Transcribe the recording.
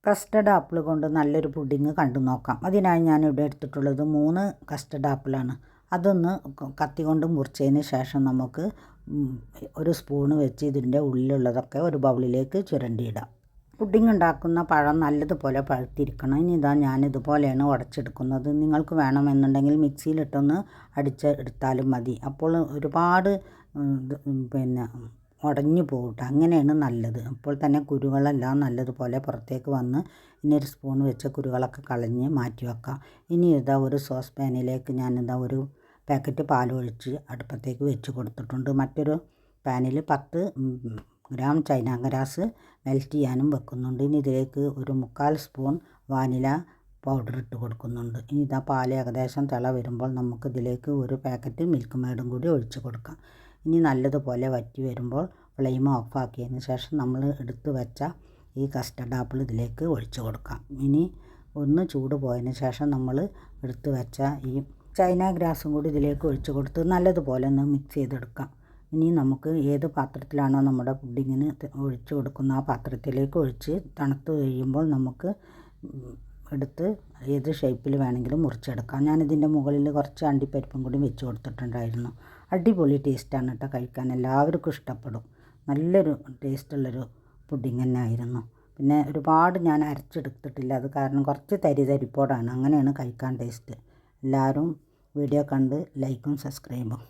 Custard apple കൊണ്ട് നല്ലൊരു pudding കണ്ടു നോക്കാം. അതിനായി ഞാൻ ഇവിടെ എടുത്തിട്ടുള്ളത് 3 കസ്റ്റർഡ് ആപ്പിളാണ്. അതൊന്ന് കത്തി കൊണ്ട് മുറിച്ചതിന് ശേഷം നമുക്ക് ഒരു സ്പൂണ് വെച്ച് ഇതിൻ്റെ ഉള്ളിലുള്ളതൊക്കെ ഒരു ബൗളിലേക്ക് ചുരണ്ടിയിടാം. പുഡിങ് ഉണ്ടാക്കുന്ന പഴം നല്ലതുപോലെ പഴുത്തിരിക്കണം. ഇനി ഇതാ ഞാനിതുപോലെയാണ് ഉടച്ചെടുക്കുന്നത്. നിങ്ങൾക്ക് വേണമെന്നുണ്ടെങ്കിൽ മിക്സിയിലിട്ടൊന്ന് അടിച്ചെടുത്താലും മതി. അപ്പോൾ ഒരുപാട് ഉടഞ്ഞു പോകട്ടെ, അങ്ങനെയാണ് നല്ലത്. അപ്പോൾ തന്നെ കുരുകളെല്ലാം നല്ലതുപോലെ പുറത്തേക്ക് വന്ന് ഇനി ഒരു സ്പൂൺ വെച്ച കുരുകളൊക്കെ കളഞ്ഞ് മാറ്റി വെക്കാം. ഇനി ഇതാ ഒരു സോസ് പാനിലേക്ക് ഞാനിതാ ഒരു പാക്കറ്റ് പാലൊഴിച്ച് അടുപ്പത്തേക്ക് വെച്ച് കൊടുത്തിട്ടുണ്ട്. മറ്റൊരു പാനിൽ 10 ഗ്രാം ചൈന ഗ്രാസ് മെൽറ്റ് ചെയ്യാനും വെക്കുന്നുണ്ട്. ഇനി ഇതിലേക്ക് ഒരു 3/4 സ്പൂൺ വാനില പൗഡർ ഇട്ട് കൊടുക്കുന്നുണ്ട്. ഇനി ഇതാ പാൽ ഏകദേശം തിള വരുമ്പോൾ നമുക്കിതിലേക്ക് ഒരു പാക്കറ്റ് മിൽക്ക് മെയ്ഡും കൂടി ഒഴിച്ച് കൊടുക്കാം. ഇനി നല്ലതുപോലെ വറ്റി വരുമ്പോൾ ഫ്ലെയിം ഓഫാക്കിയതിന് ശേഷം നമ്മൾ എടുത്ത് വെച്ച ഈ കസ്റ്റർഡ് ആപ്പിൾ ഇതിലേക്ക് ഒഴിച്ച് കൊടുക്കാം. ഇനി ഒന്ന് ചൂട് പോയതിന് ശേഷം നമ്മൾ എടുത്ത് വെച്ച ഈ ചൈന ഗ്രാസും കൂടി ഇതിലേക്ക് ഒഴിച്ച് കൊടുത്ത് നല്ലതുപോലെ ഒന്ന് മിക്സ് ചെയ്തെടുക്കാം. ഇനി നമുക്ക് ഏത് പാത്രത്തിലാണോ നമ്മുടെ പുഡിങ്ങിന് ഒഴിച്ച് കൊടുക്കുന്ന ആ പാത്രത്തിലേക്ക് ഒഴിച്ച് തണുത്ത് കഴിയുമ്പോൾ നമുക്ക് എടുത്ത് ഏത് ഷേപ്പിൽ വേണമെങ്കിലും മുറിച്ചെടുക്കാം. ഞാനിതിൻ്റെ മുകളിൽ കുറച്ച് അണ്ടിപ്പരിപ്പും കൂടി വെച്ച് കൊടുത്തിട്ടുണ്ടായിരുന്നു. അടിപൊളി ടേസ്റ്റാണ് കേട്ടോ, കഴിക്കാൻ എല്ലാവർക്കും ഇഷ്ടപ്പെടും. നല്ലൊരു ടേസ്റ്റുള്ളൊരു പുഡിങ് തന്നെ ആയിരുന്നു. പിന്നെ ഒരുപാട് ഞാൻ അരച്ചെടുത്തിട്ടില്ല, അത് കാരണം കുറച്ച് തരിപ്പോടാണ്, അങ്ങനെയാണ് കഴിക്കാൻ ടേസ്റ്റ്. എല്ലാവരും വീഡിയോ കണ്ട് ലൈക്കും സബ്സ്ക്രൈബും